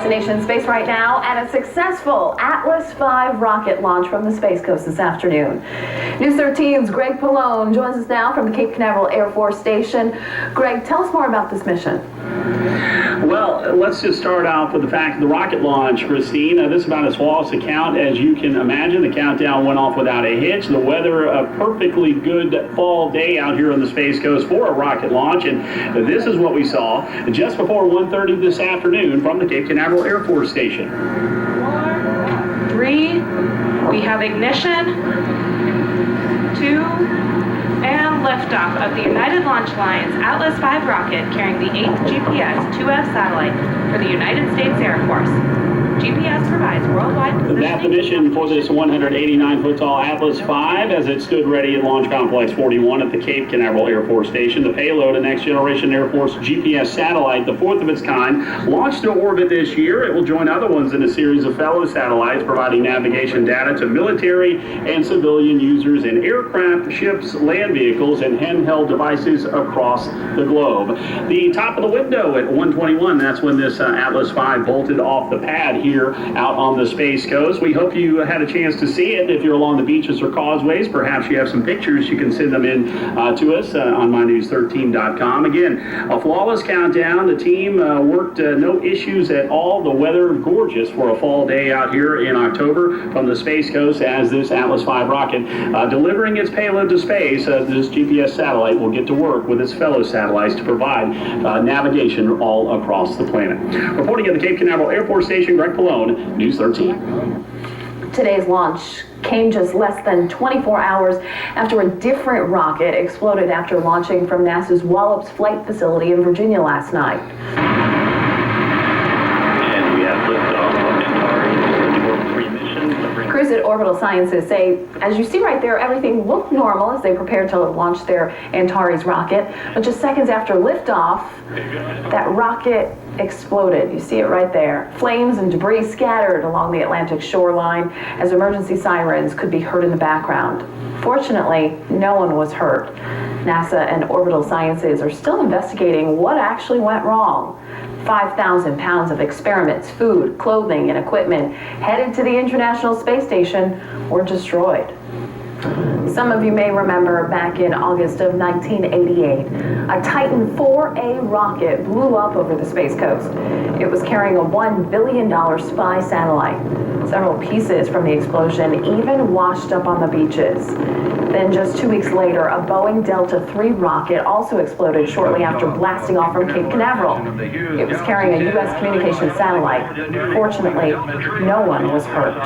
destination space right now and a successful Atlas V rocket launch from the Space Coast this afternoon. News 13's Greg Pallone joins us now from the Cape Canaveral Air Force Station. Greg, tell us more about this mission. Well, let's just start off with the fact of the rocket launch, Christine. This is about as flawless a count as you can imagine. The countdown went off without a hitch. The weather, a perfectly good fall day out here on the Space Coast for a rocket launch. And this is what we saw just before 1:30 this afternoon from the Cape Canaveral Air Force Station. 4, 3, we have ignition, 2, and liftoff of the United Launch Alliance Atlas V rocket carrying the 8th GPS 2F satellite for the United States Air Force. GPS provides worldwide positioning. That's the mission for this 189-foot-tall Atlas V as it stood ready at Launch Complex 41 at the Cape Canaveral Air Force Station. The payload, a next-generation Air Force GPS satellite, the fourth of its kind, launched to orbit this year. It will join other ones in a series of fellow satellites providing navigation data to military and civilian users in aircraft, ships, land vehicles, and handheld devices across the globe. The top of the window at 1:21, that's when this Atlas V bolted off the pad here out on the Space Coast. We hope you had a chance to see it. If you're along the beaches or causeways, perhaps you have some pictures, you can send them in to us on mynews13.com. Again, a flawless countdown. The team worked no issues at all. The weather gorgeous for a fall day out here in October from the Space Coast as this Atlas V rocket delivering its payload to space. This GPS satellite will get to work with its fellow satellites to provide navigation all across the planet. Reporting at the Cape Canaveral Air Force Station, Greg Pallone, News 13. Today's launch came just less than 24 hours after a different rocket exploded after launching from NASA's Wallops Flight Facility in Virginia last night. And we have liftoff of Antares for 3 missions. Crews at Orbital Sciences say, as you see right there, everything looked normal as they prepared to launch their Antares rocket. But just seconds after liftoff, that rocket exploded. You see it right there. Flames and debris scattered along the Atlantic shoreline as emergency sirens could be heard in the background. Fortunately, no one was hurt. NASA and Orbital Sciences are still investigating what actually went wrong. 5,000 pounds of experiments, food, clothing, and equipment headed to the International Space Station were destroyed. Some of you may remember back in August of 1988, a Titan 4A rocket blew up over the Space Coast. It was carrying a $1 billion spy satellite. Several pieces from the explosion even washed up on the beaches. Then just 2 weeks later, a Boeing Delta III rocket also exploded shortly after blasting off from Cape Canaveral. It was carrying a U.S. communications satellite. Fortunately, no one was hurt.